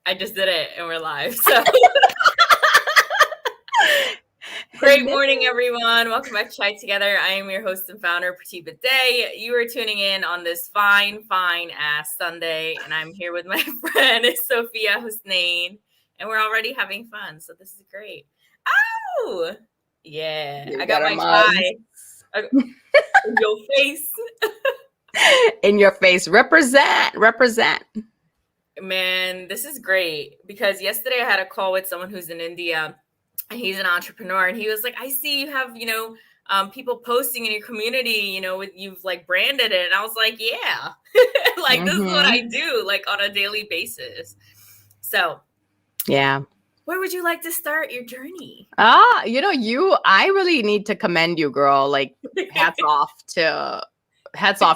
I just did it and we're live. So great Hello. morning, everyone. Welcome back to Chai Together. I am your host and founder, Pratik Biday. You are tuning in on this fine ass Sunday, and I'm here with my friend Sofia Husnain, and we're already having fun. So this is great. Oh, yeah. You I got got our my mugs. chai in your face. In your face. Represent. Man, this is great because yesterday I had a call with someone who's in India and he's an entrepreneur and he was like, I see you have, people posting in your community, with you've like branded it. And I was like, yeah, like this is what I do like on a daily basis. So yeah. Where would you like to start your journey? I really need to commend you, girl. Like hats off to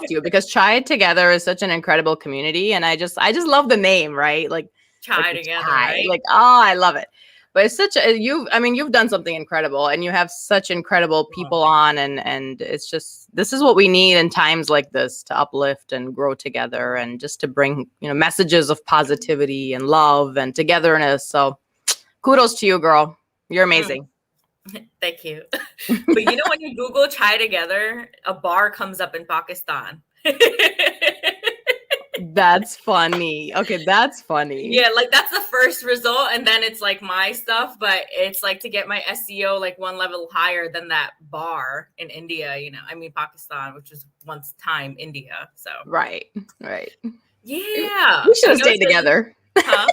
you because Chai Together is such an incredible community. And I just love the name, right? Like Chai Together, chai. right? Like, oh, I love it. But it's such you've done something incredible and you have such incredible people on and it's just, this is what we need in times like this to uplift and grow together and just to bring, messages of positivity and love and togetherness. So kudos to you, girl. You're amazing. Thank you. But when you Google Chai Together, a bar comes up in Pakistan. That's funny. Okay, that's funny. Yeah, like that's the first result, and then it's like my stuff, but it's like to get my SEO like one level higher than that bar in India, Pakistan, which was once time India. So right. Yeah. We should have stayed together. Huh?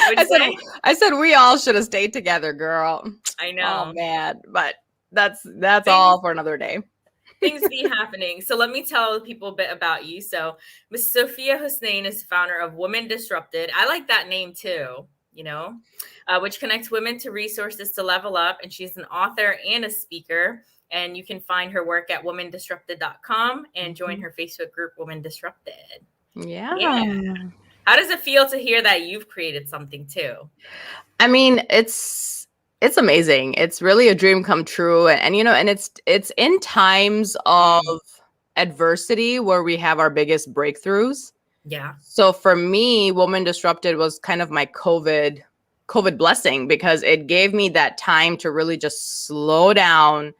I said we all should have stayed together, girl. I know. Oh man, but that's all for another day. Things be happening. So let me tell people a bit about you. So Miss Sofia Husnain is the founder of Women Disrupted. I like that name too, which connects women to resources to level up. And she's an author and a speaker. And you can find her work at womendisrupted.com and join her Facebook group, Women Disrupted. Yeah. How does it feel to hear that you've created something too? I mean, it's amazing. It's really a dream come true. And it's in times of adversity where we have our biggest breakthroughs. Yeah. So for me, Woman Disrupted was kind of my COVID blessing because it gave me that time to really just slow down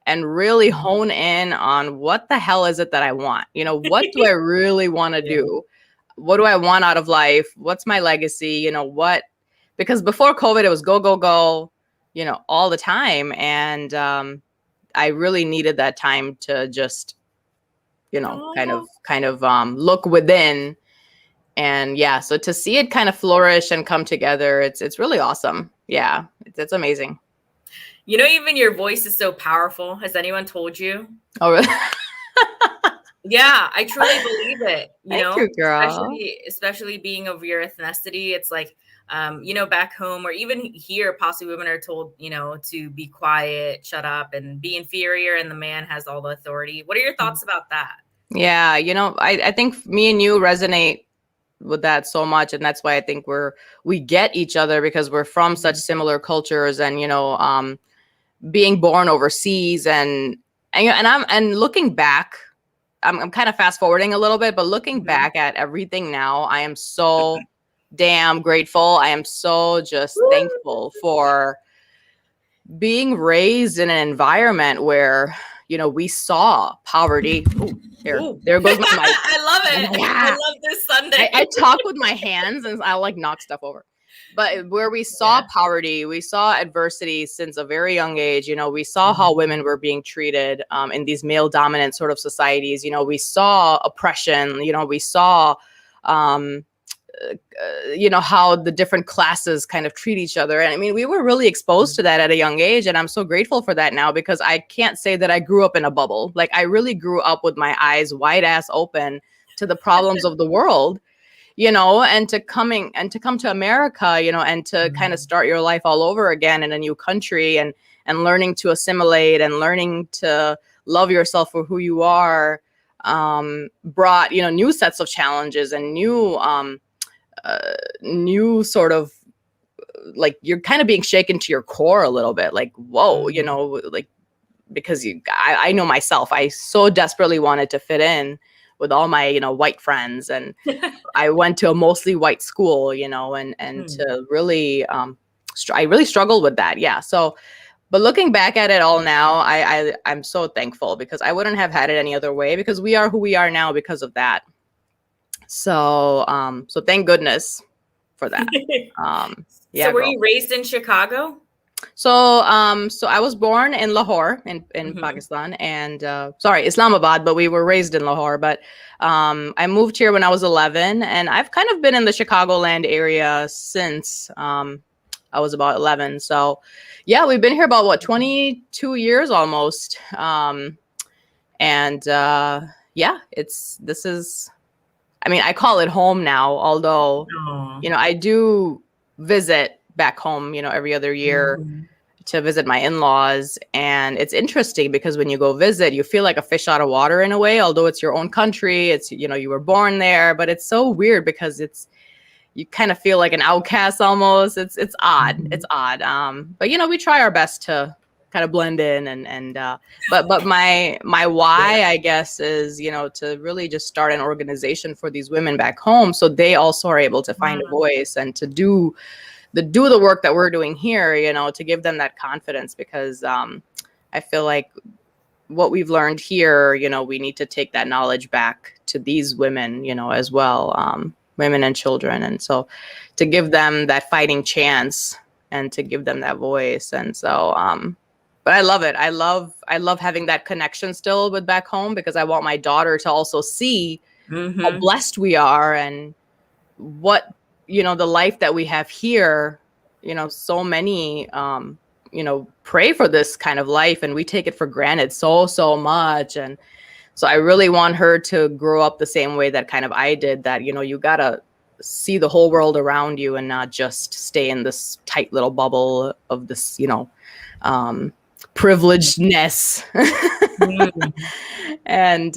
and really hone in on what the hell is it that I want? What do I really want to do? What do I want out of life? What's my legacy? Because before COVID, it was go, all the time. And I really needed that time to just, kind of look within. And yeah, so to see it kind of flourish and come together, it's really awesome. Yeah, it's amazing. Even your voice is so powerful. Has anyone told you? Oh, really? Yeah, I truly believe it. Thank you, girl. Especially being of your ethnicity, it's like, back home or even here, possibly women are told, to be quiet, shut up, and be inferior, and the man has all the authority. What are your thoughts about that? Yeah, I think me and you resonate with that so much, and that's why I think we get each other because we're from such similar cultures, and being born overseas, and looking back. I'm kind of fast forwarding a little bit, but looking back at everything now, I am so damn grateful. I am so just thankful for being raised in an environment where, we saw poverty. Ooh, there goes my mic. I love it. Yeah. I love this Sunday. I talk with my hands and I'll like knock stuff over. But where we saw poverty, we saw adversity since a very young age. We saw how women were being treated in these male dominant sort of societies. We saw oppression. We saw, how the different classes kind of treat each other. And I mean, we were really exposed to that at a young age. And I'm so grateful for that now because I can't say that I grew up in a bubble. Like I really grew up with my eyes wide ass open to the problems of the world. And to come to America, and to kind of start your life all over again in a new country and learning to assimilate and learning to love yourself for who you are, brought, new sets of challenges and new sort of like you're kind of being shaken to your core a little bit, like, whoa, like because I know myself, I so desperately wanted to fit in. with all my, white friends. And I went to a mostly white school, and Mm. to really, I really struggled with that. Yeah. So, but looking back at it all now, I'm so thankful, because I wouldn't have had it any other way, because we are who we are now because of that. So, so thank goodness for that. So Yeah, were girl. you raised in Chicago? So I was born in Lahore in Hmm. Pakistan, and sorry, Islamabad, but we were raised in Lahore. But I moved here when I was 11, and I've kind of been in the Chicagoland area since I was about 11. So yeah, we've been here about, what, 22 years almost. And yeah, this is, I mean, I call it home now, although, Oh. I do visit back home, every other year Mhm. to visit my in-laws. And it's interesting, because when you go visit, you feel like a fish out of water in a way, although it's your own country. It's, you were born there, but it's so weird, because you kind of feel like an outcast almost. It's odd. It's Mhm. odd. But we try our best to kind of blend in, and but my Yeah. why, I guess, is, to really just start an organization for these women back home, so they also are able to find a Mm. voice, and to do the work that we're doing here, to give them that confidence, because I feel like what we've learned here, we need to take that knowledge back to these women, as well, women and children. And so to give them that fighting chance, and to give them that voice. And so, but I love it. I love having that connection still with back home, because I want my daughter to also see how Mhm. blessed we are, and what, the life that we have here. So many pray for this kind of life, and we take it for granted so much. And so I really want her to grow up the same way that kind of I did, that you gotta see the whole world around you, and not just stay in this tight little bubble of this, privilegedness. Mm. And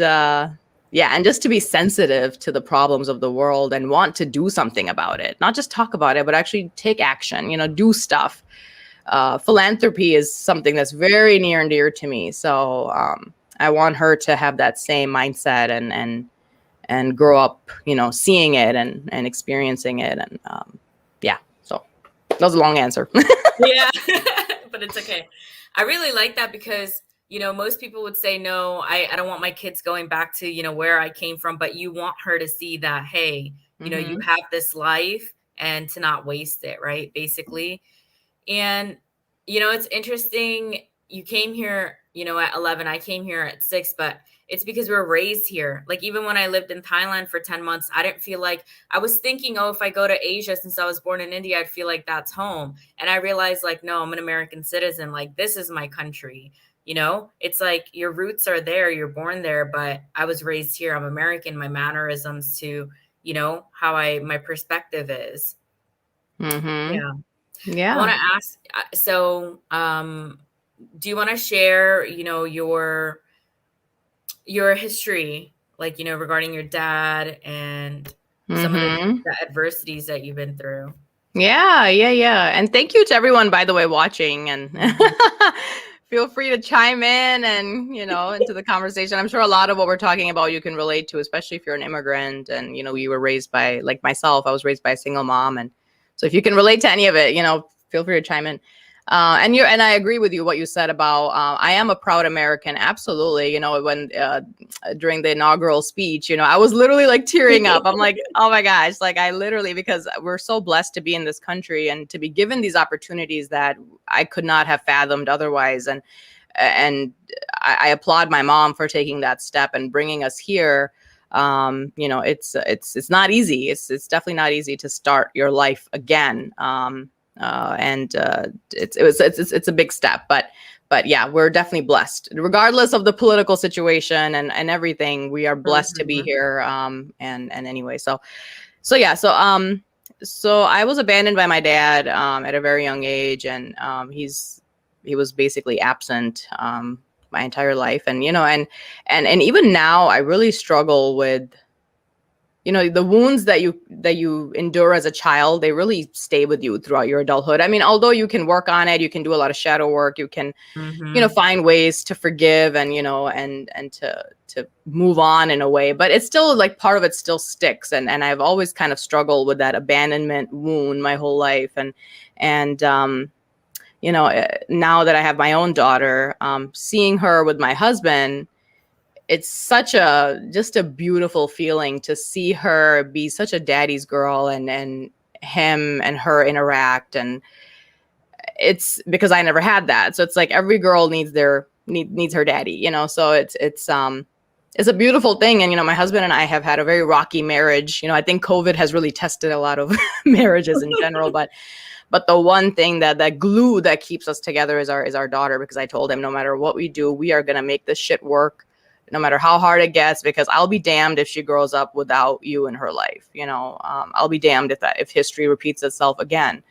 yeah, and just to be sensitive to the problems of the world, and want to do something about it, not just talk about it, but actually take action, do stuff. Philanthropy is something that's very near and dear to me. So I want her to have that same mindset, and grow up, seeing it, and experiencing it. And yeah, so that was a long answer. Yeah, but it's okay. I really like that because, most people would say, no, I don't want my kids going back to, where I came from, but you want her to see that, hey, you Hmm. have this life and to not waste it, right? Basically. And, it's interesting. You came here, at 11. I came here at 6, but it's because we were raised here. Like, even when I lived in Thailand for 10 months, I didn't feel like I was thinking, oh, if I go to Asia, since I was born in India, I'd feel like that's home. And I realized, like, no, I'm an American citizen. Like, this is my country. It's like your roots are there, you're born there, but I was raised here. I'm American. My mannerisms to, how my perspective is. Hmm. Yeah. I want Yeah. to ask, so do you want to share, your history, like, regarding your dad and some of the, Hmm. the adversities that you've been through? Yeah. And thank you to everyone, by the way, watching, and Mhm. feel free to chime in, and, into the conversation. I'm sure a lot of what we're talking about you can relate to, especially if you're an immigrant, and, you were raised by, like myself, I was raised by a single mom. And so if you can relate to any of it, feel free to chime in. And I agree with you what you said about I am a proud American. Absolutely. When during the inaugural speech, I was literally like tearing up. I'm like, oh my gosh, like I literally, because we're so blessed to be in this country, and to be given these opportunities that I could not have fathomed otherwise. And I applaud my mom for taking that step and bringing us here. It's not easy. It's definitely not easy to start your life again. And it's a big step, but yeah, we're definitely blessed, regardless of the political situation and everything. We are blessed to be Mhm. here. And anyway, so I was abandoned by my dad at a very young age, and he was basically absent my entire life. And and even now, I really struggle with you know, the wounds that you endure as a child, they really stay with you throughout your adulthood. I mean, although you can work on it, you can do a lot of shadow work, you can, you know, Mm-hmm. find ways to forgive and, you know, and to move on in a way, but it's still like part of it still sticks. And I've always kind of struggled with that abandonment wound my whole life. And you know, now that I have my own daughter, seeing her with my husband, it's such a just a beautiful feeling to see her be such a daddy's girl, and him and her interact. And it's because I never had that, so it's like every girl needs her daddy, you know. So it's a beautiful thing. And you know, my husband and I have had a very rocky marriage. You know, I think COVID has really tested a lot of marriages in general, but the one thing that glue that keeps us together is our daughter, because I told him no matter what we do, we are going to make this shit work, no matter how hard it gets, because I'll be damned if she grows up without you in her life. You know, I'll be damned if history repeats itself again,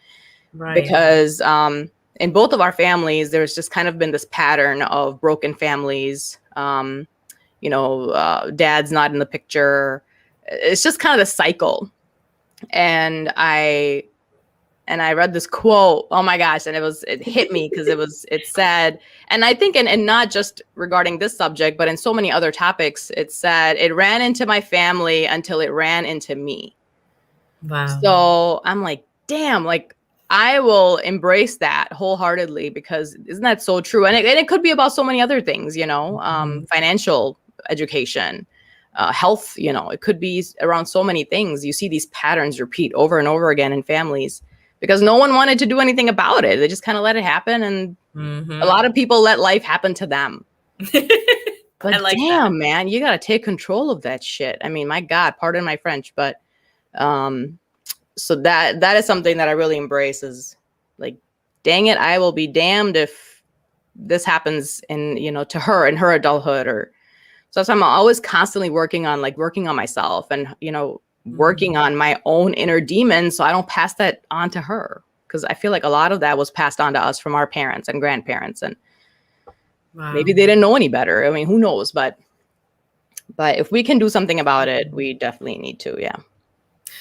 Right. because in both of our families, there's just kind of been this pattern of broken families. You know, dad's not in the picture. It's just kind of the cycle. And I read this quote. Oh my gosh. And it hit me because it said, and I think, and not just regarding this subject, but in so many other topics, it said, it ran into my family until it ran into me. Wow. So I'm like, damn, like I will embrace that wholeheartedly, because isn't that so true? And it could be about so many other things, you know, Mhm. financial education, health, you know, it could be around so many things. You see these patterns repeat over and over again in families because no one wanted to do anything about it. They just kind of let it happen. And a lot Mhm. of people let life happen to them. I But like that. damn, man, you got to take control of that shit. I mean, my God, pardon my French, but um, so that is something that I really embrace, is like, dang it, I will be damned if this happens in, you know, to her in her adulthood. Or so I'm always constantly working on myself, and you know, working Mhm. on my own inner demons so I don't pass that on to her, because I feel like a lot of that was passed on to us from our parents and grandparents, and maybe Wow. they didn't know any better. I mean, who knows? But if we can do something about it, we definitely need to. Yeah.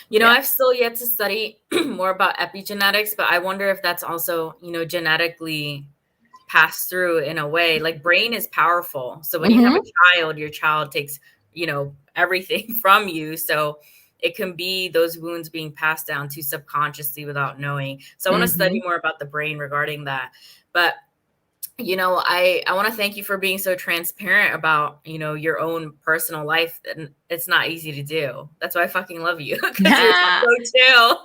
You know, Yeah. I've still yet to study more about epigenetics, but I wonder if that's also, you know, genetically passed through in a way. Like brain is powerful. So when you have a Hmm. child, your child takes, you know, everything from you. So it can be those wounds being passed down to subconsciously without knowing. So I want to study Hmm. more about the brain regarding that. But you know, I want to thank you for being so transparent about, you know, your own personal life. And it's not easy to do. That's why I fucking love you, because you're so chill.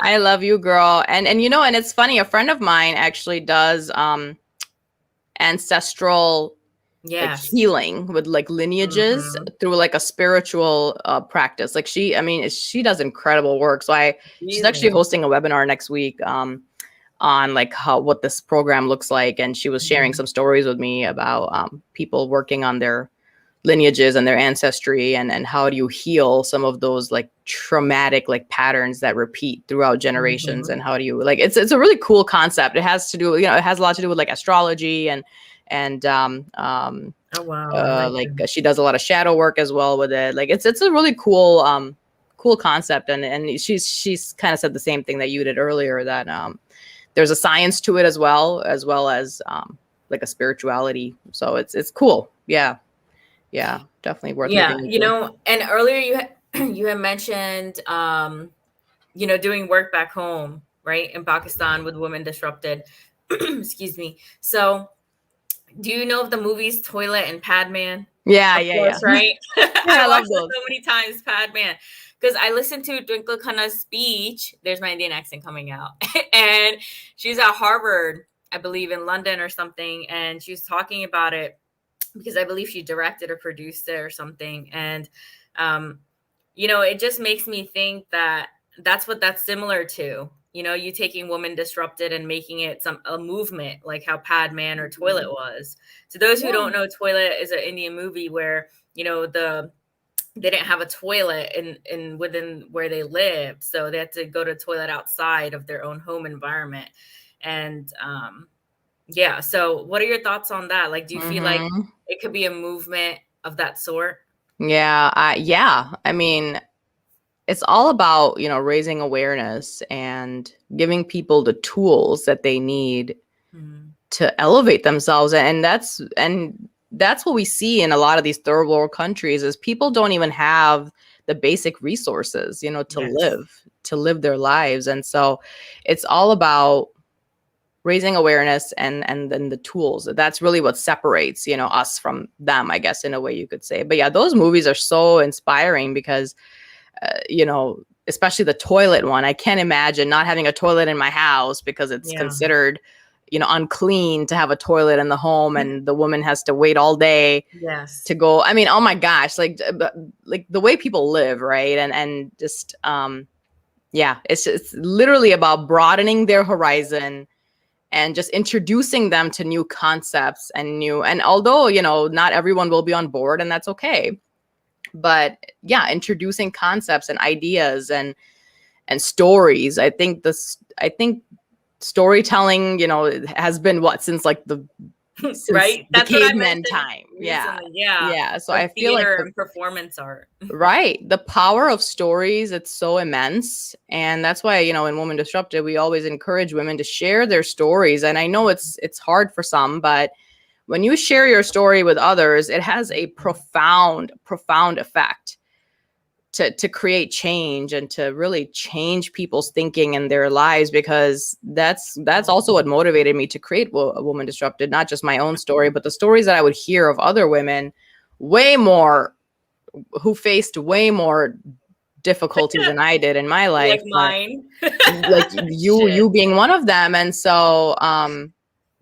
I love you, girl. And you know, and it's funny, a friend of mine actually does ancestral like Yes. healing with like lineages Hmm. through like a spiritual practice. Like I mean, she does incredible work. So she's actually Really. hosting a webinar next week on like what this program looks like, and she was sharing Mhm. some stories with me about people working on their lineages and their ancestry, and how do you heal some of those like traumatic like patterns that repeat throughout generations. Mhm. And how do you like it's a really cool concept. It has to do, you know, it has a lot to do with like astrology Oh wow, I like like that. she does a lot of shadow work as well with it. Like it's a really cool cool concept. And she's kind of said the same thing that you did earlier, that there's a science to it as well as like a spirituality. So it's cool. Yeah. Yeah, definitely worth Yeah, looking you into. know, and earlier you had mentioned you know, doing work back home, right? In Pakistan with Women Disrupted. Excuse me. So do you know of the movies Toilet and Padman? Yeah, Of yeah, yeah. course, right? Yeah, I I love watched it those. so many times, Padman, because I listened to Twinkle Khanna's speech. There's my Indian accent coming out. And she's at Harvard, I believe in London or something, and she was talking about it because I believe she directed or produced it or something. And um, you know, it just makes me think that that's what that's similar to. You know, you taking Woman Disrupted and making it a movement, like how Pad Man or Toilet was. To those who Yeah. don't know, Toilet is an Indian movie where, you know, they didn't have a toilet in within where they lived, so they had to go to toilet outside of their own home environment. And yeah, so what are your thoughts on that? Like, do you feel like Hmm. it could be a movement of that sort? Yeah, yeah. I mean, it's all about, raising awareness and giving people the tools that they need Mm. to elevate themselves. And that's what we see in a lot of these third world countries is people don't even have the basic resources, to Yes. live their lives. And so it's all about raising awareness and then the tools. That's really what separates, us from them, I guess, in a way you could say. But yeah, those movies are so inspiring because especially the toilet one. I can't imagine not having a toilet in my house because it's Yeah. considered, unclean to have a toilet in the home, and the woman has to wait all day Yes. to go. I mean, oh my gosh, like the way people live, right? And just yeah, it's literally about broadening their horizon and just introducing them to new concepts and although, not everyone will be on board, and that's okay. But yeah, introducing concepts and ideas and stories. I think storytelling, has been what since like since Right? the That's what I caveman mentioned time. Yeah. recently. Yeah. Yeah. So Like I feel like theater and performance art. the power of stories, it's so immense. And that's why, in Woman Disrupted, we always encourage women to share their stories. And I know it's hard for some, but when you share your story with others, it has a profound, profound effect to create change and to really change people's thinking and their lives, because that's also what motivated me to create a Woman Disrupted. Not just my own story, but the stories that I would hear of other women way more who faced way more difficulty than I did in my Like life, but mine. like you Shit. you being one of them. And so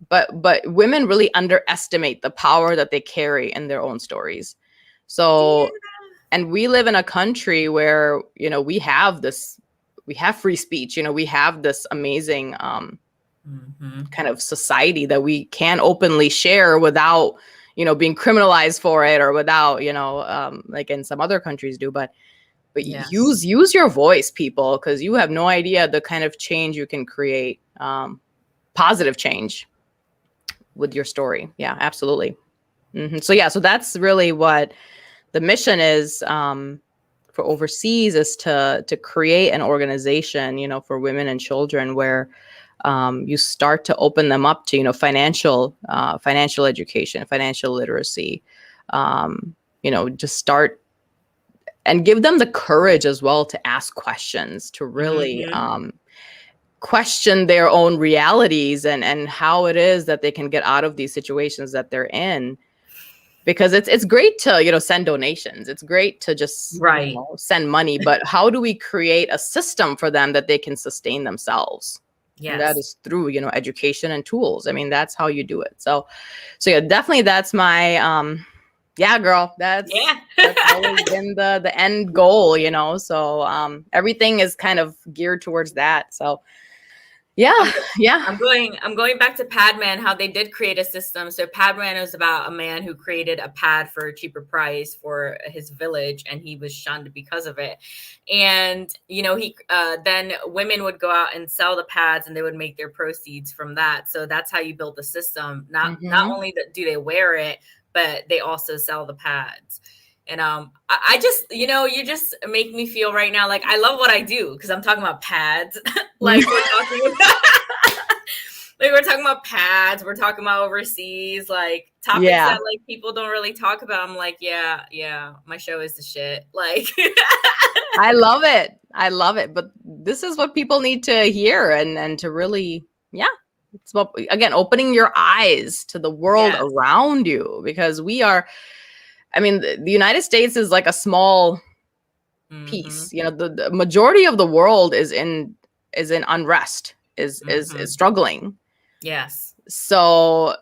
but women really underestimate the power that they carry in their own stories. Yeah. So, and we live in a country where, we have free speech, we have this amazing Mhm. kind of society that we can openly share without, being criminalized for it, or without, like in some other countries do. But Yes. use your voice, people, because you have no idea the kind of change you can create, positive change with your story. Yeah, absolutely. So yeah, so that's really what the mission is, for overseas, is to create an organization, for women and children, where you start to open them up to, financial education, financial literacy, just start and give them the courage as well to ask questions, to really Mhm. question their own realities and how it is that they can get out of these situations that they're in. Because it's great to, send donations. It's great to just, Right. send money, but how do we create a system for them that they can sustain themselves? And that Yes. is through, education and tools. I mean, that's how you do it. So yeah, definitely that's my yeah, girl, Yeah. that's always been the end goal, So everything is kind of geared towards that. So yeah, I'm yeah. I'm going back to Padman, how they did create a system. So Padman is about a man who created a pad for a cheaper price for his village, and he was shunned because of it. And he then women would go out and sell the pads, and they would make their proceeds from that. So that's how you build the system. Not Hmm. only do they wear it, but they also sell the pads. And I just, you just make me feel right now like I love what I do because I'm talking about pads. Like we're talking about like we're talking about pads, we're talking about overseas, like topics Yeah. that like people don't really talk about. I'm like, yeah, my show is the shit. Like I love it. I love it. But this is what people need to hear and to really, yeah. It's about, again, opening your eyes to the world yes. around you, because I mean, the United States is like a small Mhm. piece. The majority of the world is in unrest, is Mhm. struggling. Yes. So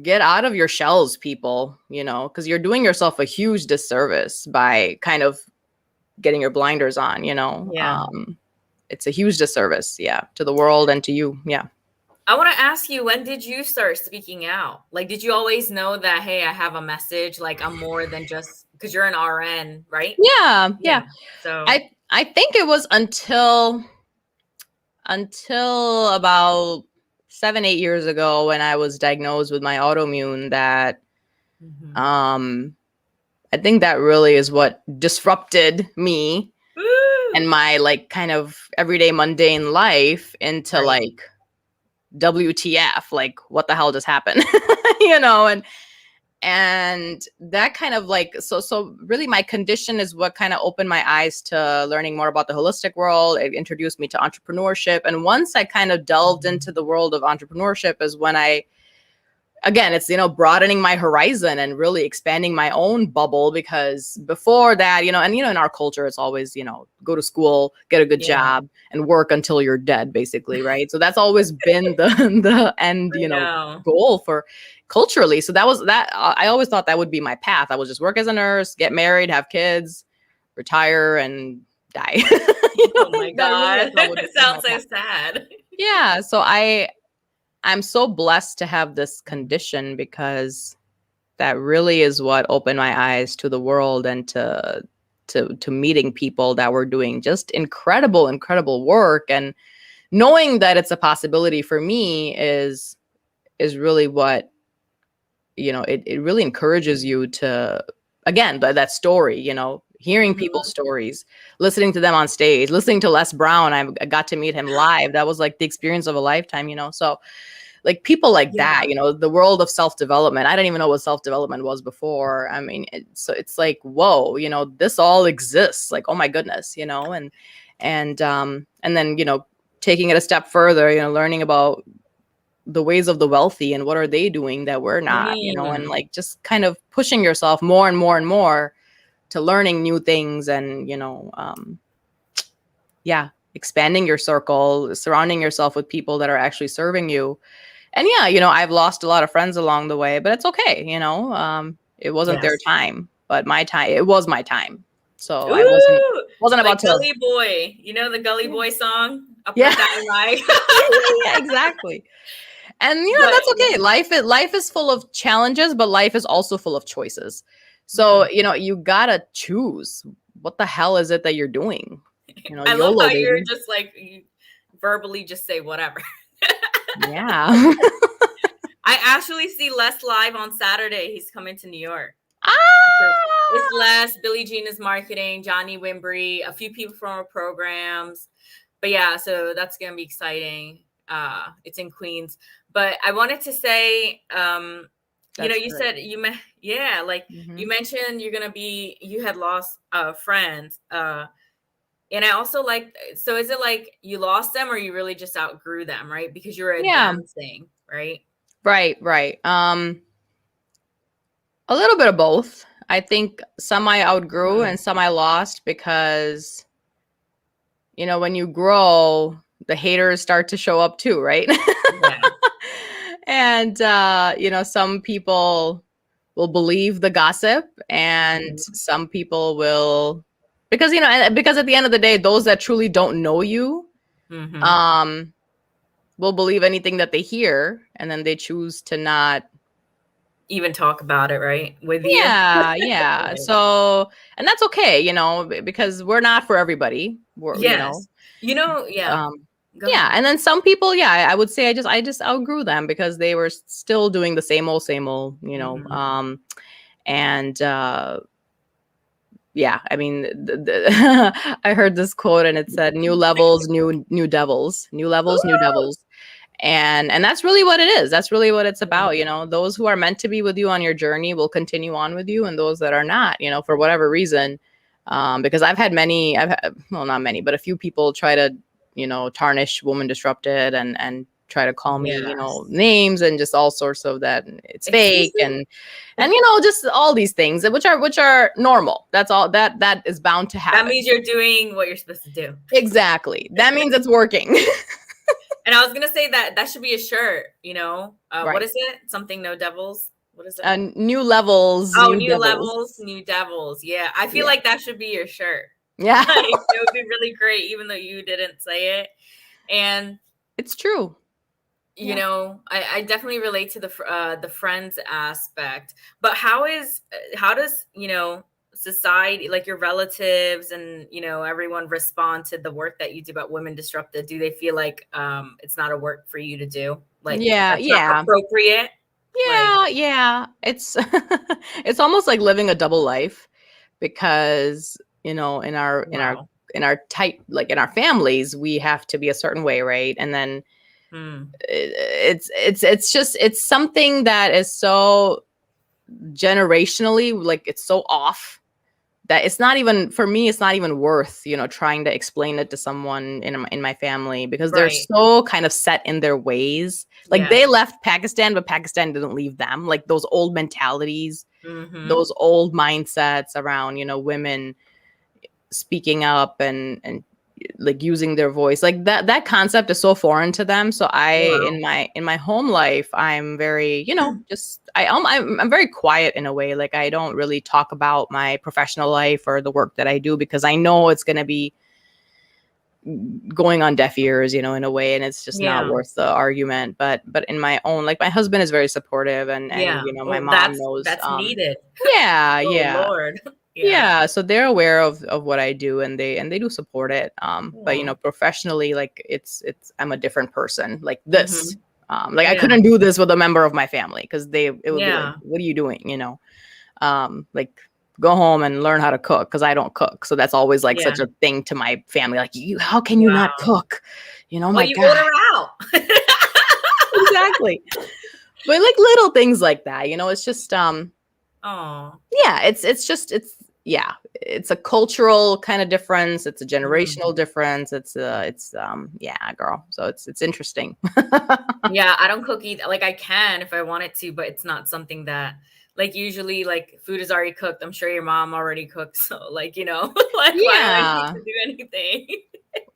get out of your shells, people, because you're doing yourself a huge disservice by kind of getting your blinders on. Yeah. It's a huge disservice, yeah, to the world and to you. Yeah. I want to ask you, when did you start speaking out? Like, did you always know that, hey, I have a message? Like, I'm more than just because you're an RN, right? Yeah, yeah. Yeah. So, I think it was until about 7-8 years ago, when I was diagnosed with my autoimmune, that mhm. um I think that really is what disrupted me. Woo! and my like kind of everyday mundane life into Right. like WTF, like what the hell just happened? You know, and that kind of like so really my condition is what kind of opened my eyes to learning more about the holistic world. It introduced me to entrepreneurship, and once I kind of delved into the world of entrepreneurship is when I, again, it's, you know, broadening my horizon and really expanding my own bubble, because before that, you know, and you know, in our culture it's always, you know, go to school, get a good Yeah. job, and work until you're dead, basically, right? So that's always been the end, I you know, know. goal for culturally. So that was that. I always thought that would be my path. I would just work as a nurse, get married, have kids, retire, and die. You know, Oh my that really I God. thought It was my sounds so path. sad. Yeah, so I'm so blessed to have this condition, because that really is what opened my eyes to the world and to meeting people that were doing just incredible work, and knowing that it's a possibility for me is really what, you know, it really encourages you to, again, that story, you know, hearing people's Mhm. stories, listening to them on stage, listening to Les Brown. I got to meet him live. That was like the experience of a lifetime, you know. So like people like that, Yeah. you know, the world of self-development. I didn't even know what self-development was before. I mean, so it's like, whoa, you know, this all exists. Like, oh my goodness, you know, and then, you know, taking it a step further, you know, learning about the ways of the wealthy and what are they doing that we're not, you know, and Mm. like just kind of pushing yourself more and more and more to learning new things, and, you know, yeah, expanding your circle, surrounding yourself with people that are actually serving you. And yeah, you know, I've lost a lot of friends along the way, but it's okay. You know, it wasn't their Yes. time, but my time, it was my time. So I Ooh, wasn't about like to. Gully Boy. You know the Gully Yeah. Boy song? Up or Yeah. down like. Yeah, exactly. And you know, But that's yeah. okay. Life is full of challenges, but life is also full of choices. So, Mm. you know, you gotta choose what the hell is it that you're doing. You know, I love how YOLO, you're baby. just like you verbally just say whatever. Yeah. I actually see Les live on Saturday. He's coming to New York. So it's Ah! Les, Billie Jean is marketing, Johnny Wimbry, a few people from our programs. But yeah, so that's gonna be exciting. It's in Queens. But I wanted to say, you know, That's you great. said yeah, like Hmm. you mentioned you had lost friends. And I also like, so is it like you lost them or you really just outgrew them, right? Because you were Yeah. advancing, right? Right. A little bit of both. I think some I outgrew Mm. and some I lost because, you know, when you grow, the haters start to show up too, right? Yeah. And, you know, some people will believe the gossip, and Mhm. some people will, because, you know, because at the end of the day, those that truly don't know you, Mhm. um, will believe anything that they hear, and then they choose to not. Even talk about it, right? With you. Yeah. Right. So, and that's okay, you know, because we're not for everybody. We're, you know, Yes. You know, yeah. um, Go yeah. ahead. And then some people, yeah, I would say I just outgrew them because they were still doing the same old, you know, Mhm. and, yeah, I mean, I heard this quote and it said, "New levels, new devils, new levels, new Ooh. devils." And that's really what it is. That's really what it's Mhm. about. You know, those who are meant to be with you on your journey will continue on with you, and those that are not, you know, for whatever reason, because I've had, well, not many, but a few people try to, you know, tarnish Woman Disrupted and try to call me, you know, Yes. names and just all sorts of that it's Excuse fake, me? and you know, just all these things which are normal. That's all that is bound to That happen. means you're doing what you're supposed to do. Exactly. That means it's working. And I was gonna say that that should be a shirt, you know? What Right. is it? Something no devils? What is it? New levels, Oh, new new devils. levels, new devils. Yeah, I feel Yeah. like that should be your shirt. Yeah. Like, it would be really great even though you didn't say it. And It's true. you Yeah. know, I definitely relate to the friends aspect. But how does, you know, society, like your relatives and, you know, everyone respond to the work that you do about Women Disrupted? Do they feel like it's not a work for you to do? Like Yeah. that's not Yeah. appropriate? Like, Yeah. It's it's almost like living a double life, because, you know, in our wow. in our type, like in our families, we have to be a certain way, right? And then it's something that is so generationally, like it's so off that it's not even, for me, it's not even worth, trying to explain it to someone in my family, because they're Right. so kind of set in their ways. Like Yes. they left Pakistan, but Pakistan didn't leave them. Like those old mentalities, those old mindsets around, women speaking up and like using their voice, like that concept is so foreign to them. So Wow. in my home life, I'm very, just I'm very quiet in a way. Like I don't really talk about my professional life or the work that I do, because I know it's going to be going on deaf ears, in a way, and it's just not Yeah. worth the argument. But in my own, like my husband is very supportive, and Yeah. my Well, mom knows. that's needed. Yeah, Oh yeah. Lord. Yeah. Yeah, so they're aware of what I do, and they do support it. But Aw. professionally, like it's I'm a different person. Like this. Mhm. Like I Yeah. couldn't do this with a member of my family, because it would be like, Yeah. what are you doing? Like go home and learn how to cook, because I don't cook. So that's always like Yeah. such a thing to my family. Like, how can you not Wow. cook? Well, My you God. order out. Exactly. But like little things like that, it's just Oh. yeah, yeah, it's a cultural kind of difference, it's a Mhm. generational difference, yeah, girl, so it's interesting. Yeah, I don't cook either. Like I can if I wanted to, but it's not something that, like, usually like food is already cooked. I'm sure your mom already cooked, so like, like why do I need Yeah, to do anything?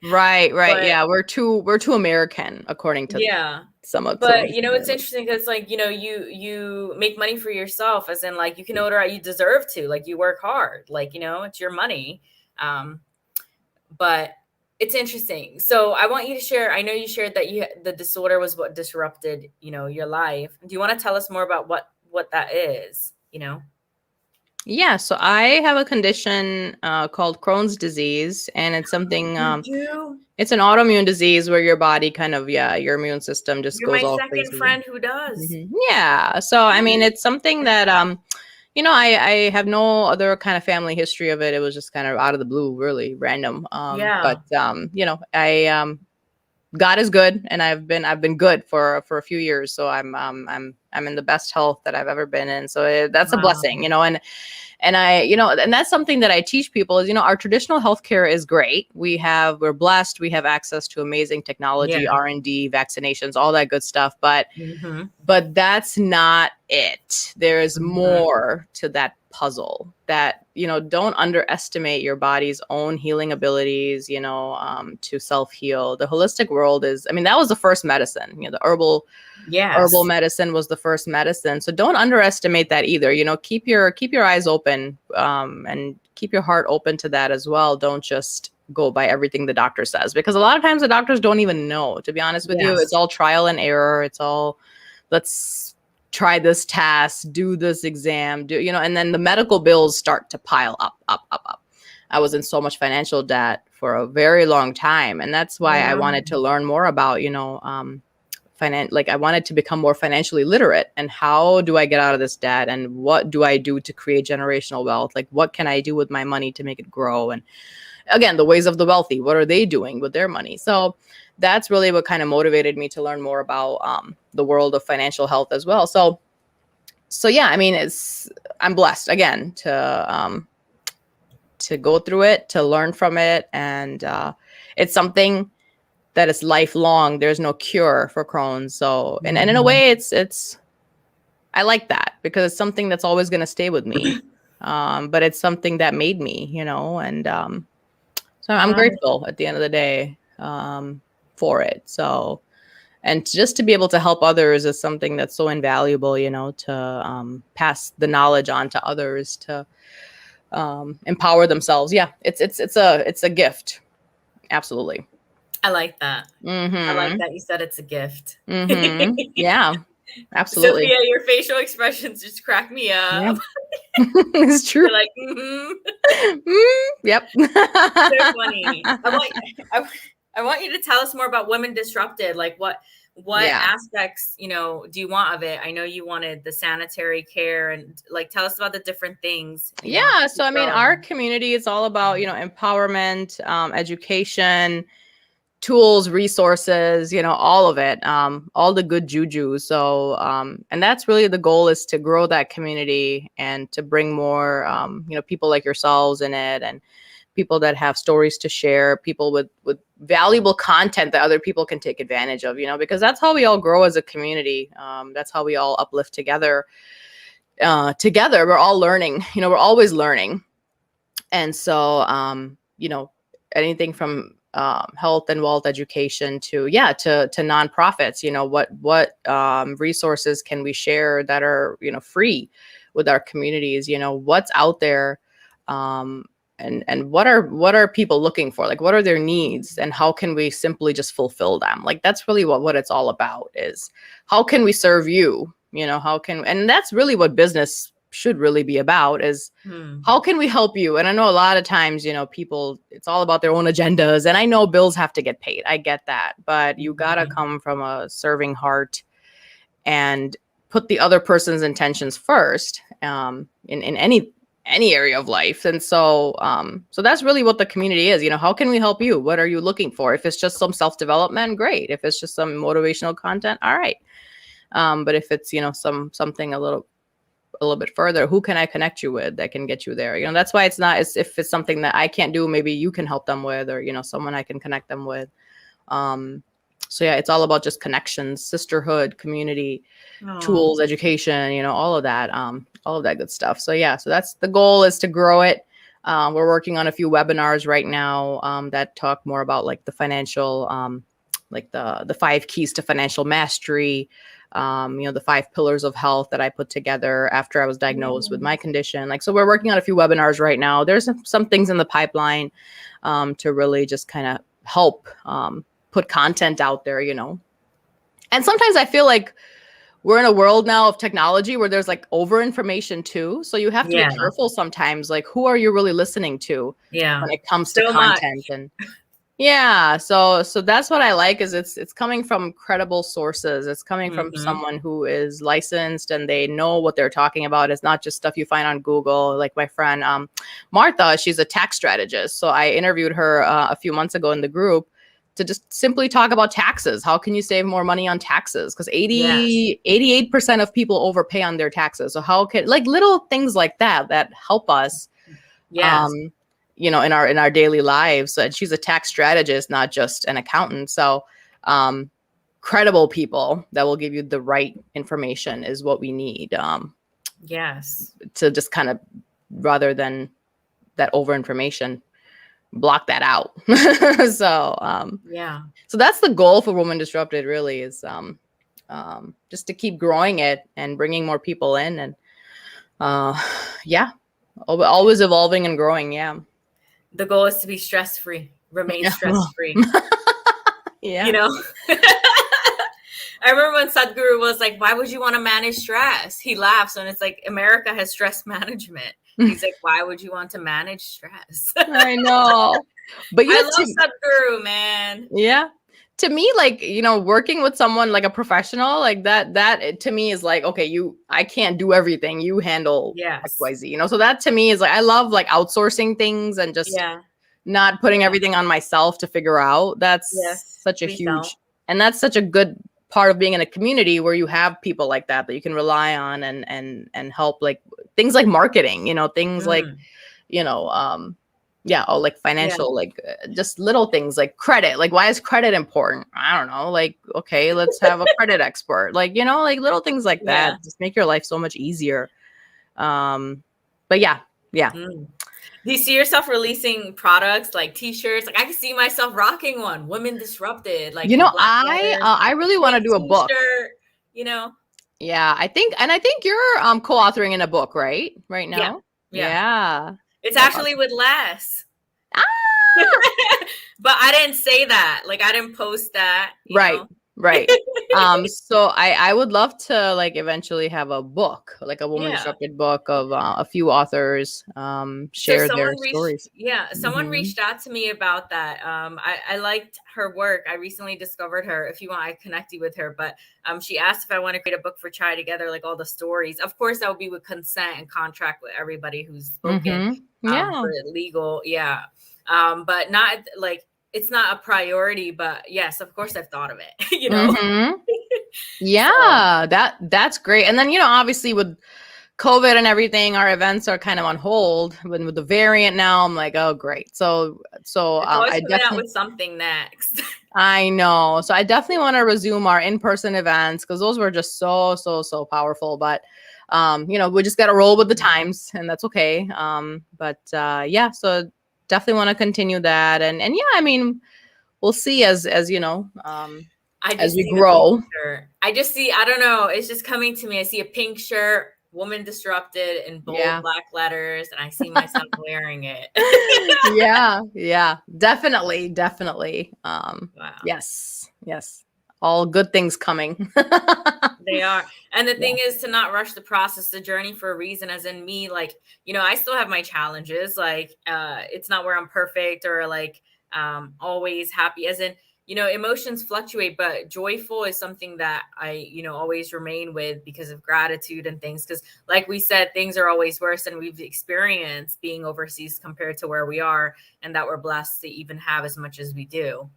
right, But yeah, we're too American, according to yeah. some of But the it's family. interesting because like, you make money for yourself, as in like you can order out, you deserve to, like you work hard, like, it's your money. Um, but it's interesting. So I want you to share. I know you shared that the disorder was what disrupted, your life. Do you want to tell us more about what that is? Yeah, so I have a condition called Crohn's disease, and it's something You do. it's an autoimmune disease where your body kind of, yeah, your immune system just You're goes my all second crazy. friend who does. Yeah. So, I mean, it's something that, I have no other kind of family history of it. It was just kind of out of the blue, really random. Yeah. But, God is good, and I've been good for a few years. So I'm in the best health that I've ever been in. So that's a Wow. blessing, and and that's something that I teach people is, our traditional healthcare is great. We're blessed. We have access to amazing Yeah. technology, R&D, vaccinations, all that good stuff. Mm-hmm. But that's not it. There is Mm-hmm. more to that puzzle. That, don't underestimate your body's own healing abilities, to self-heal. The holistic world is, I mean, that was the first medicine. The herbal Yes. medicine was the first medicine. So don't underestimate that either. Keep your eyes open, and keep your heart open to that as well. Don't just go by everything the doctor says, because a lot of times the doctors don't even know, to be honest with you. It's Yes. all trial and error. It's all, let's try this task, do this exam, and then the medical bills start to pile up, up, up, up. I was in so much financial debt for a very long time, and that's Oh why I wow. wanted to learn more about, like I wanted to become more financially literate, and how do I get out of this debt, and what do I do to create generational wealth? Like, what can I do with my money to make it grow? And again, the ways of the wealthy, what are they doing with their money? So that's really what kind of motivated me to learn more about the world of financial health as well. So yeah, I mean, I'm blessed again to go through it, to learn from it, and it's something that is lifelong. There's no cure for Crohn's. So, and in a Mhm. way, it's I like that, because it's something that's always going to stay with me. But it's something that made me, and so I'm Wow. grateful at the end of the day, for it. So, and just to be able to help others is something that's so invaluable, to pass the knowledge on to others, to empower themselves. Yeah, it's a gift. Absolutely. I like that. I like Mm-hmm. that you said it's a gift. Mm-hmm. Yeah, absolutely. Sophia, your facial expressions just crack me Yeah, up. it's true. You're like, mm-hmm. Mm, yep. So funny. I want I want you to tell us more about Women Disrupted. Like what Yeah. aspects, do you want of it? I know you wanted the sanitary care, and like tell us about the different things, Yeah. to So, keep I mean, our growing. community is all about, empowerment, education, tools, resources, all of it, all the good juju. So, and that's really the goal, is to grow that community and to bring more, people like yourselves in it, and people that have stories to share, people with valuable content that other people can take advantage of, because that's how we all grow as a community. That's how we all uplift together. Together, we're all learning, we're always learning. And so, anything from health and wealth education to nonprofits, what resources can we share that are, free with our communities, what's out there, and what are people looking for, like what are their needs, and how can we simply just fulfill them. Like that's really what it's all about, is how can we serve you, and that's really what business should really be about, is Hmm. how can we help you? And I know a lot of times, people, it's all about their own agendas. And I know bills have to get paid. I get that. But you got to Mhm. come from a serving heart and put the other person's intentions first, in any area of life. And so, so that's really what the community is. How can we help you? What are you looking for? If it's just some self-development, great. If it's just some motivational content, all right. But if it's, something a little bit further, who can I connect you with that can get you there? That's why it's not as if it's something that I can't do, maybe you can help them with, or someone I can connect them with. So yeah, it's all about just connections, sisterhood, community, Oh, tools, education, all of that good stuff. So yeah, so that's the goal, is to grow it. We're working on a few webinars right now, that talk more about like the financial, like the 5 keys to financial mastery, the 5 pillars of health that I put together after I was diagnosed with my condition. Like, so we're working on a few webinars right now. There's some things in the pipeline, to really just kind of help, put content out there, And sometimes I feel like we're in a world now of technology where there's like over information too. So you have to be yeah, careful sometimes, like who are you really listening to yeah. when it comes to So much. content. And yeah, so that's what I like, is it's coming from credible sources. It's coming from Hmm. someone who is licensed and they know what they're talking about. It's not just stuff you find on Google. Like my friend Martha, she's a tax strategist. So I interviewed her a few months ago in the group to just simply talk about taxes. How can you save more money on taxes? Because Yes. 88% of people overpay on their taxes. So how can, like, little things like that help us, Yes. um, in our daily lives. And she's a tax strategist, not just an accountant. So, credible people that will give you the right information is what we need, Yes. to just kind of, rather than that over information, block that out. So, Yeah. so that's the goal for Women Disrupted, really, is, just to keep growing it and bringing more people in, and yeah, always evolving and growing. Yeah. The goal is to be stress free, remain Yeah. stress free. You Yeah. know. I remember when Sadhguru was like, "Why would you want to manage stress?" He laughs, and it's like America has stress management. He's like, "Why would you want to manage stress?" I know. But I love Sadhguru, man. yeah. To me, like, working with someone like a professional like that to me is like, okay, I can't do everything. You handle Yes. XYZ, So that to me is like, I love like outsourcing things and just Yeah. not putting Yeah. everything on myself to figure out. That's Yes. such a Please don't. huge, and that's such a good part of being in a community where you have people like that you can rely on, and help, like things like marketing, things like, Mm. you know, yeah, or like Yeah. financial, like just little things like credit. Like, why is credit important? I don't know. Like, okay, let's have a credit expert. Like, like little things like Yeah. that just make your life so much easier. But yeah, yeah. Mm. Do you see yourself releasing products like T-shirts? Like I can see myself rocking one. Women Disrupted, like the black letters, I really want to pink do a book. T-shirt. You know? Yeah, I think you're co-authoring in a book, right Yeah. now. Yeah. Yeah, It's that's actually awesome. with Les. Ah, But I didn't say that. Like I didn't post that. right. Right. So I would love to like eventually have a book, like a woman Yeah. disrupted book of a few authors So share their stories. someone Hmm. reached out to me about that. I liked her work. I recently discovered her. If you want, I connect you with her. But she asked if I want to create a book for Chai Together, like all the stories. Of course, that would be with consent and contract with everybody who's spoken Hmm. Yeah. for legal. Yeah. But not like it's not a priority. But yes, of course, I've thought of it. You know. Hmm. So Yeah, that's great. And then, obviously with COVID and everything, our events are kind of on hold. When with the variant now, I'm like, oh great. it's always I coming out definitely with something next. I know. So I definitely want to resume our in-person events because those were just so powerful. But we just got to roll with the times, and that's okay. But yeah, so definitely want to continue that, and yeah, I mean, we'll see as I as just we see the pink grow. shirt. I just see, I don't know, it's just coming to me. I see a pink shirt, woman disrupted in bold Yeah. black letters, and I see myself wearing it. Yeah, definitely. Wow. Yes, all good things coming. They are. And the Yeah. thing is to not rush the process, the journey for a reason, as in me, like, I still have my challenges. Like, it's not where I'm perfect or like always happy, as in, emotions fluctuate, but joyful is something that I, always remain with because of gratitude and things. Cause like we said, things are always worse than we've experienced being overseas compared to where we are, and that we're blessed to even have as much as we do.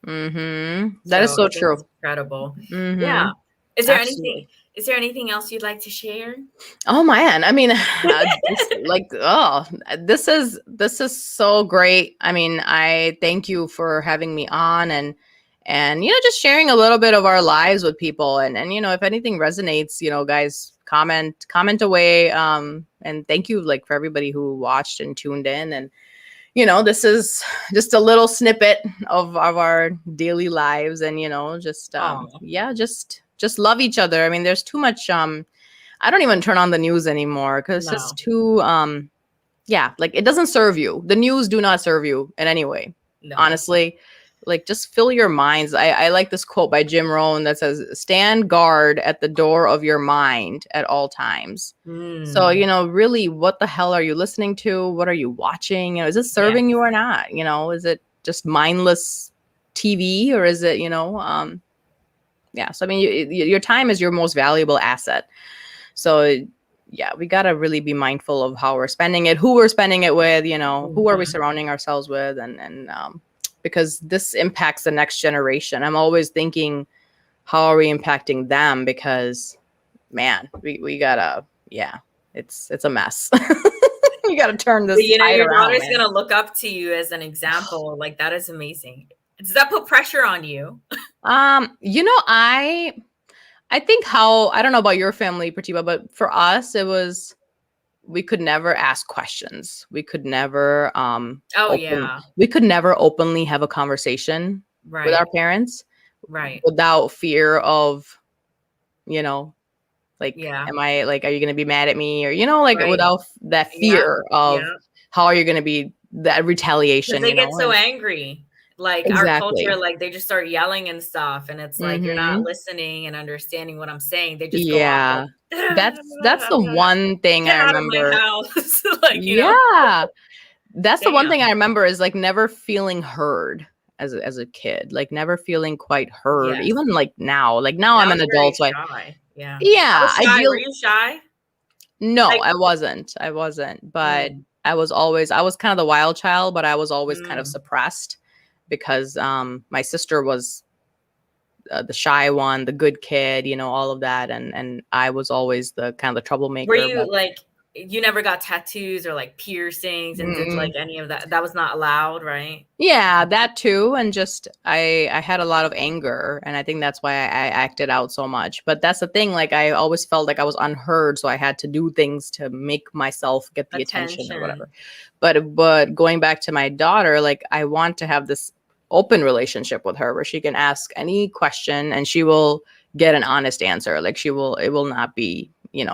That is So so I think true. it's incredible. Yeah. Mm-hmm. Is there anything Absolutely. is there anything else you'd like to share? Oh man, I mean, this is so great. I mean, I thank you for having me on and just sharing a little bit of our lives with people and if anything resonates, guys, comment away. And thank you like for everybody who watched and tuned in and this is just a little snippet of our daily lives and just Oh, yeah, just love each other. I mean, there's too much I don't even turn on the news anymore because it's just no, too yeah, like it doesn't serve you. The news do not serve you in any way. no. Honestly, like just fill your minds. I like this quote by Jim Rohn that says, "Stand guard at the door of your mind at all times." So, Mm, really, what the hell are you listening to? What are you watching? Is it yeah, serving you or not? Is it just mindless TV or is it, yeah. So, I mean, your time is your most valuable asset. So, yeah, we got to really be mindful of how we're spending it, who we're spending it with, who are we mhm, surrounding ourselves with, and because this impacts the next generation. I'm always thinking, how are we impacting them? Because, man, we gotta, yeah, it's a mess. You gotta turn but this tide your around, daughter's man. gonna look up to you as an example. Like that is amazing. Does that put pressure on you? I think how I don't know about your family, Pratima, but for us, it was we could never ask questions. Oh yeah, We could never openly have a conversation with our right, parents right, without fear of, you know, like, yeah, are you going to be mad at me? Or, like right, without that yeah, fear of yeah. how are you going to be that Because retaliation, they get so angry. Like our culture, Exactly. like they just start yelling and stuff, and it's like you're not Hmm. listening and understanding what I'm saying. They just go off like, Yeah. That's the one thing get I out of my remember. house, like Yeah. That's the one thing I damn. remember is like never feeling heard as a kid, like never feeling quite heard. Yes. Even like now, I'm Now an you're very adult, so shy. Yeah. I yeah, was I shy. Were deal. you shy? No, Like, I wasn't, but mm, I was kind of the wild child, but I was always kind of mm, suppressed because my sister was the shy one, the good kid, all of that, and I was always the kind of the were troublemaker. you like you never got tattoos or like piercings and did But like any of that? That was not allowed, right? yeah, that too, and just I had a lot of anger, and I think that's why I acted out so much. But that's the thing, like I always felt like I was unheard, so I had to do things to make myself get the attention or whatever. Attention. But going back to my daughter, like I want to have this open relationship with her where she can ask any question and she will get an honest answer. Like it will not be, yeah,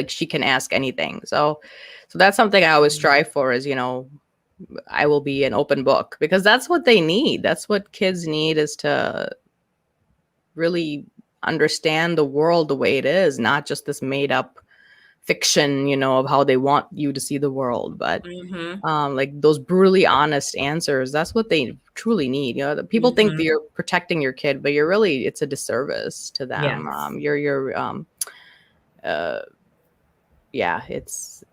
she can ask anything. So that's something I always Mm, strive for is, I will be an open book, because that's what they need. That's what kids need, is to really understand the world the way it is, not just this made up fiction, of how they want you to see the world, but Mm-hmm. like those brutally honest answers. That's what they truly need. People think that Mm-hmm. you're protecting your kid, but it's a disservice to them. Yes. You're uh, yeah, it's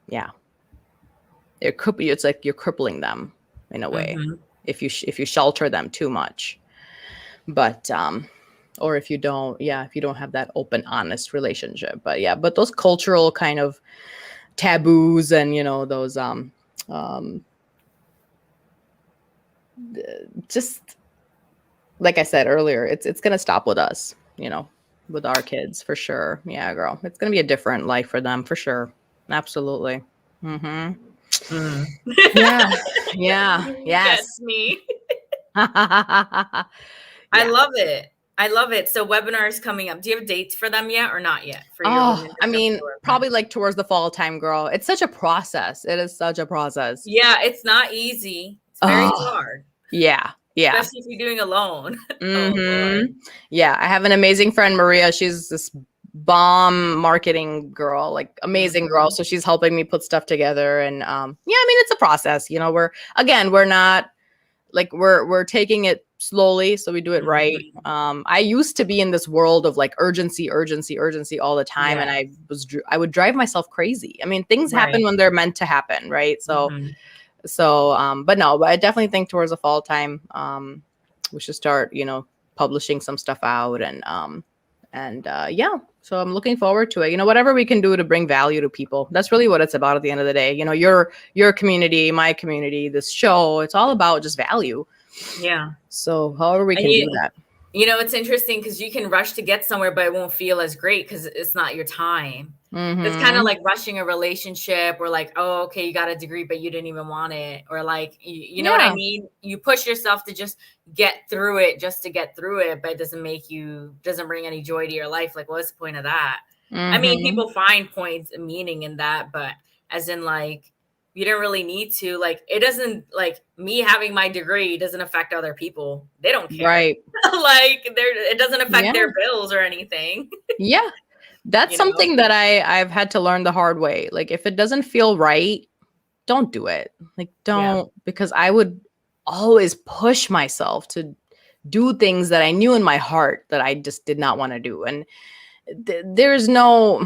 yeah, it's like you're crippling them in a way Mm-hmm. if you shelter them too much. But or if you don't, if you don't have that open, honest relationship. But those cultural kind of taboos, and those um just like I said earlier, it's gonna stop with us, with our kids, for sure. Yeah, girl, it's gonna be a different life for them, for sure. Absolutely. Mm-hmm. Mm. Yeah. Yeah. That's Yes. me. I Yeah. love it. I love it. So webinars coming up. Do you have dates for them yet or not yet for your Oh, women I disrupted mean, webinar? probably like towards the fall time, girl. It's such a process. It is such a process. Yeah, it's not easy. It's very Oh, hard, yeah. Yeah. especially if you're doing alone. Oh Mm-hmm. Lord. Yeah. I have an amazing friend, Maria. She's this bomb marketing girl, like amazing girl. Mm-hmm. So she's helping me put stuff together. And yeah, I mean, it's a process. We're not like we're taking it slowly, so we do it right. Mm-hmm. I used to be in this world of like urgency, urgency, urgency all the time, and Yeah. I would drive myself crazy. I mean, things happen Right. when they're meant to happen, right? Mm-hmm. But no, but I definitely think towards the fall time, we should start, publishing some stuff out, and yeah. So I'm looking forward to it. Whatever we can do to bring value to people. That's really what it's about at the end of the day. Your community, my community, this show, it's all about just value. Yeah. So however we And can do that. it's interesting because you can rush to get somewhere, but it won't feel as great because it's not your time. It's kind of Mm-hmm. like rushing a relationship, or like, oh, okay, you got a degree, but you didn't even want it. Or like, you know what I Yeah. mean? You push yourself to just get through it just to get through it, but it doesn't bring any joy to your life. Like, what's the point of that? I mean, Mm-hmm. people find points and meaning in that, but as in like, you don't really need to. Like, it doesn't, like, me having my degree doesn't affect other people. They don't care. Right. Like, it doesn't affect Yeah. their bills or anything, Yeah. That's you know? something that I've had to learn the hard way. Like, if it doesn't feel right, don't do it. Like, Yeah. don't, because I would always push myself to do things that I knew in my heart that I just did not want to do. And there's no,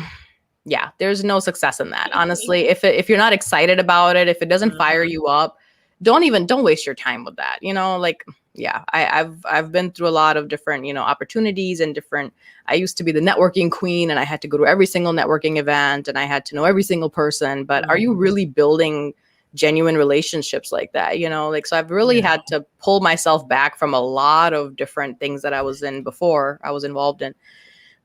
yeah, there's no success in that. Honestly, if you're not excited about it, if it doesn't fire Mhm. you up, don't waste your time with that. Like, yeah, I've been through a lot of different, opportunities and different. I used to be the networking queen, and I had to go to every single networking event, and I had to know every single person. But are you Mhm. really building genuine relationships like that? Like, so I've really Yeah. had to pull myself back from a lot of different things that I was involved in,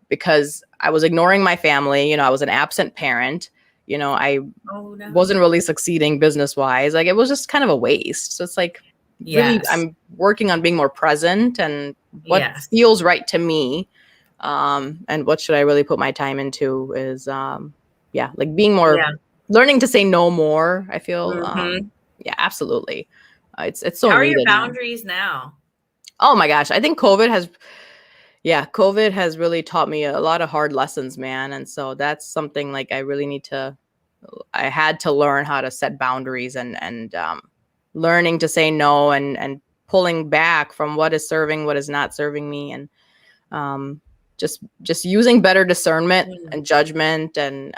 because I was ignoring my family. I was an absent parent. I Oh, no. wasn't really succeeding business wise. Like, it was just kind of a waste. So it's like, really, Yes. I'm working on being more present and what Yes. feels right to me. And what should I really put my time into is, yeah, like being more, Yeah. learning to say no more. I feel, Mhm. yeah, absolutely. It's so How are your needed now. boundaries now? Oh my gosh. I think COVID has really taught me a lot of hard lessons, man. And so that's something like I had to learn how to set boundaries, and learning to say no, and pulling back from what is serving, what is not serving me. And um, just using better discernment Mm. and judgment. And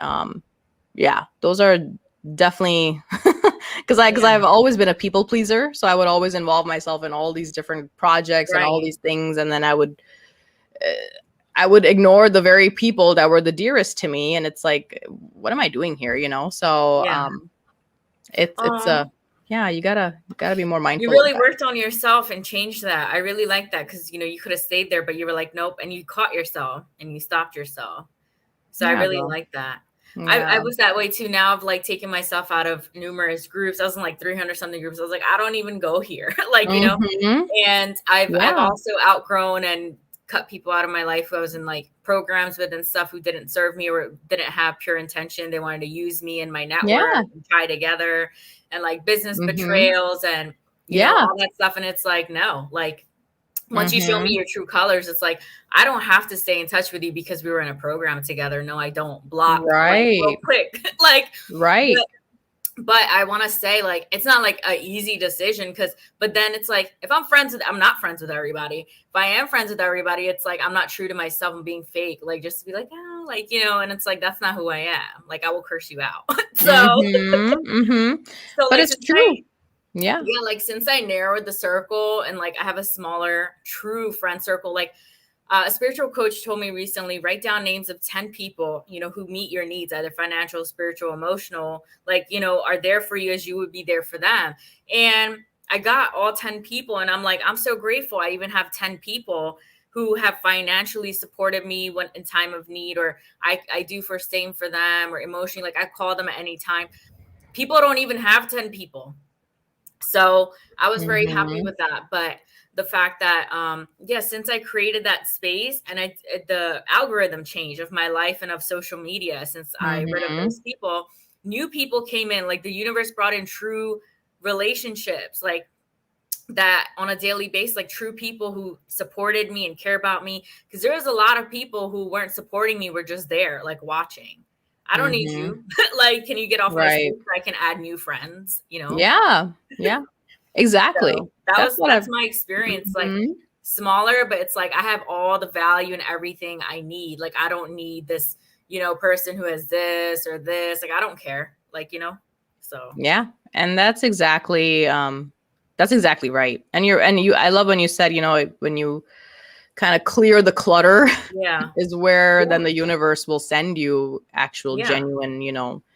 yeah, those are definitely, because Yeah. I've always been a people pleaser. So I would always involve myself in all these different projects and all Right. these things. And then I would ignore the very people that were the dearest to me. And it's like, what am I doing here? So Yeah. it's Oh, a, yeah, you gotta be more you mindful of really that. worked on yourself and changed that. I really like that because, you could have stayed there, but you were like, nope. And you caught yourself and you stopped yourself. So I Yeah, really girl. like that. I Yeah. was that way too. Now I've like taken myself out of numerous groups. I was in like 300 something groups. I was like, I don't even go here. Like, Hmm. and I've Yeah. also outgrown and cut people out of my life who I was in like programs with and stuff who didn't serve me or didn't have pure intention. They wanted to use me and my network Yeah. and tie together, and like business Mm-hmm. betrayals and, you know, Yeah. all that stuff. And it's like, no, like once you show me Mm-hmm. your true colors, it's like, I don't have to stay in touch with you because we were in a program together. No, I don't. Block, like real Right. quick. Like, Right. but I want to say, like, it's not like a easy decision but then it's like, if I'm not friends with everybody. If I am friends with everybody, it's like, I'm not true to myself. I'm being fake. Like, just to be like, oh, like, you know, and it's like, that's not who I am. Like, I will curse you out. Mm-hmm. Mm-hmm. So But like, it's true. Yeah. yeah, like since I narrowed the circle and like I have a smaller true friend circle, like a spiritual coach told me recently, write down names of 10 people, you know, who meet your needs, either financial, spiritual, emotional, like, you know, are there for you as you would be there for them. And I got all 10 people, and I'm like, I'm so grateful. I even have 10 people who have financially supported me when in time of need, or I do for same for them, or emotionally, like I call them at any time. People don't even have 10 people. So I was very happy Mm-hmm. with that. But the fact that, yeah, since I created that space and the algorithm change of my life and of social media, since I rid of Mm-hmm. those people, new people came in, like the universe brought in true relationships, like that on a daily basis, like true people who supported me and care about me. Because there was a lot of people who weren't supporting me, were just there, like watching. I don't need Mm-hmm. you. Like, can you get off my space Right. so I can add new friends, you know? Yeah. Yeah. Exactly. So That's what that's I've. my experience. Like Mhm. smaller, but it's like I have all the value and everything I need. Like I don't need this, you know, person who has this or this. Like I don't care. Like, you know. So Yeah. And that's exactly right. And I love when you said, when you kind of clear the clutter yeah. is where Yeah. then the universe will send you actual Yeah. genuine,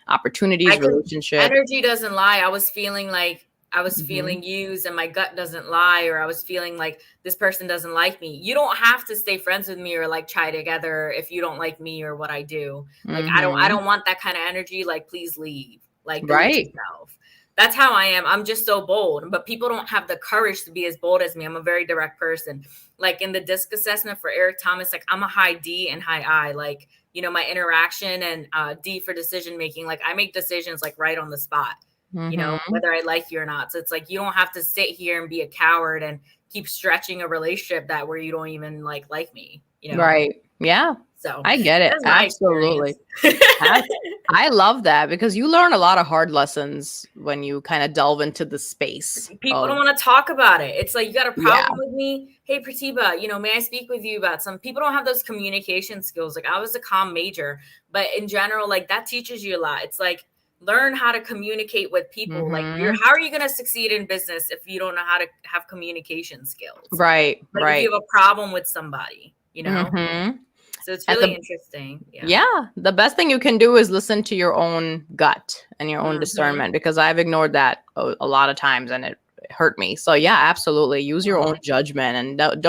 I opportunities, can relationship. energy doesn't lie. I was feeling like I was Hmm. feeling used and my gut doesn't lie, or I was feeling like this person doesn't like me. You don't have to stay friends with me or like try together if you don't like me or what I do. Like I Hmm. don't want that kind of energy. Like please leave. Like delete Right. yourself. That's how I am. I'm just so bold, but people don't have the courage to be as bold as me. I'm a very direct person. Like in the DISC assessment for Eric Thomas, like I'm a high D and high I. Like, you know, my interaction, and D for decision making. Like I make decisions like right on the spot, you know, Hmm. whether I like you or not. So it's like you don't have to sit here and be a coward and keep stretching a relationship that where you don't even like me, you know. Right. Yeah. So I get it. that's my Absolutely. experience. I, I love that because you learn a lot of hard lessons when you kind of delve into the space People don't of, want to talk about it. It's like, you got a yeah. problem with me? Hey, Pratibha, you know, may I speak with you about some people don't have those communication skills. Like I was a comm major, but in general, like that teaches you a lot. It's like learn how to communicate with people. Like Hmm. how are you going to succeed in business if you don't know how to have communication skills? Right. Like if you Right. have a problem with somebody, you know? Hmm. So it's And really interesting. Yeah. the best thing you can do is listen to your own gut and your own Mm-hmm. discernment because I've ignored that a lot of times and it hurt me. So yeah, absolutely. Use your own judgment and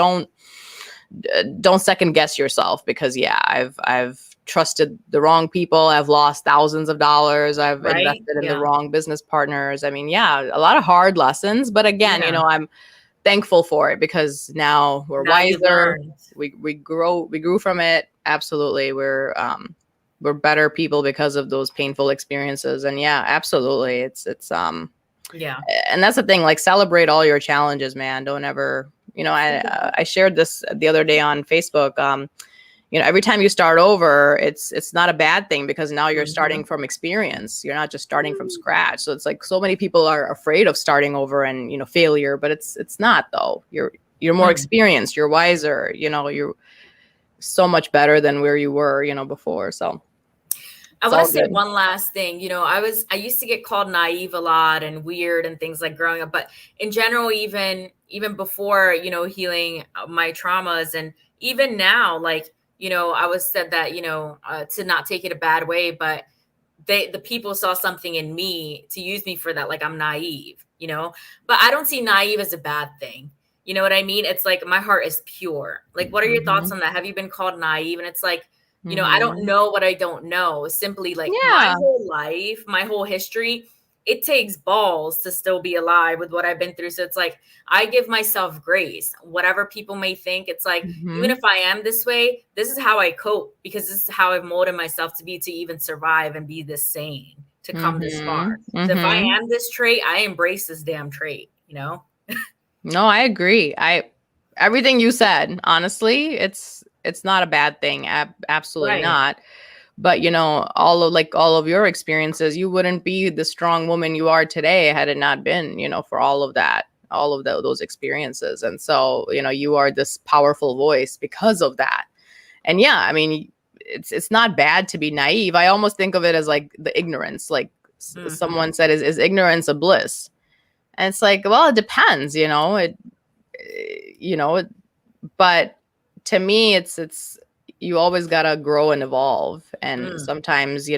don't second guess yourself because I've trusted the wrong people. I've lost thousands of dollars. I've Right? invested in the Yeah. wrong business partners. I mean, yeah, a lot of hard lessons, but again, Yeah. I'm thankful for it because now we're Now you wiser. learned. We grew from it. Absolutely. We're better people because of those painful experiences. And yeah, absolutely. It's Yeah. and that's the thing, like celebrate all your challenges, man. Don't ever, I shared this the other day on Facebook. Every time you start over, it's not a bad thing because now you're Mm-hmm. starting from experience. You're not just starting from scratch. So it's like so many people are afraid of starting over and failure, but it's not though. You're more Mm. experienced. You're wiser. You're so much better than where you were, before. So I it's want all to say good. one last thing. You know, I used to get called naive a lot and weird and things like growing up, but in general, even before, you know, healing my traumas, and even now, like, you know, I was said that, you know, to not take it a bad way, but the people saw something in me to use me for that. Like I'm naive, you know, but I don't see naive as a bad thing. You know what I mean? It's like my heart is pure. Like, what are your thoughts Hmm. on that? Have you been called naive? And it's like, you know, I don't Hmm. know what I don't know. Simply like my Yeah. whole life, my whole history, it takes balls to still be alive with what I've been through. So it's like, I give myself grace. Whatever people may think, it's like, even Mm-hmm. if I am this way, this is how I cope, because this is how I've molded myself to be, to even survive and be this sane, to come this Mm-hmm. far. So if I Mm-hmm. am this trait, I embrace this damn trait, you know? No, I agree. Everything you said, honestly, it's not a bad thing. Absolutely Right. not. But all of your experiences, you wouldn't be the strong woman you are today had it not been, for all of that, all of those experiences. And so, you are this powerful voice because of that. And yeah, I mean, it's not bad to be naive. I almost think of it as like the ignorance. Like Mm-hmm. someone said, is ignorance a bliss? And it's like, well, it depends, you know, but to me, it's you always gotta grow and evolve. And Mm. sometimes,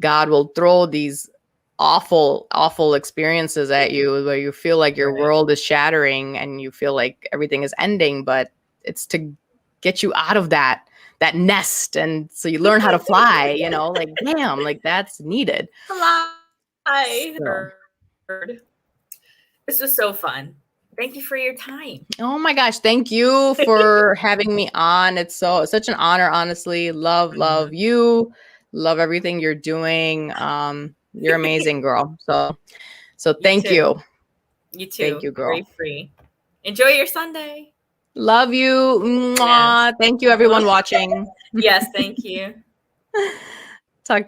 God will throw these awful experiences at you where you feel like your Right. world is shattering and you feel like everything is ending, but it's to get you out of that nest, and so you learn how to fly, like damn, like that's needed. Fly. So, Heard. This was so fun. Thank you for your time. oh my gosh, thank you for having me on. It's such an honor, honestly. Love Mhm. you. Love everything you're doing. You're amazing, girl. So You thank too. you. You Thank too. you, girl. Very free. Enjoy your Sunday. Love you. Yes. Mwah. Thank you, everyone watching. Yes, thank you. Talk to you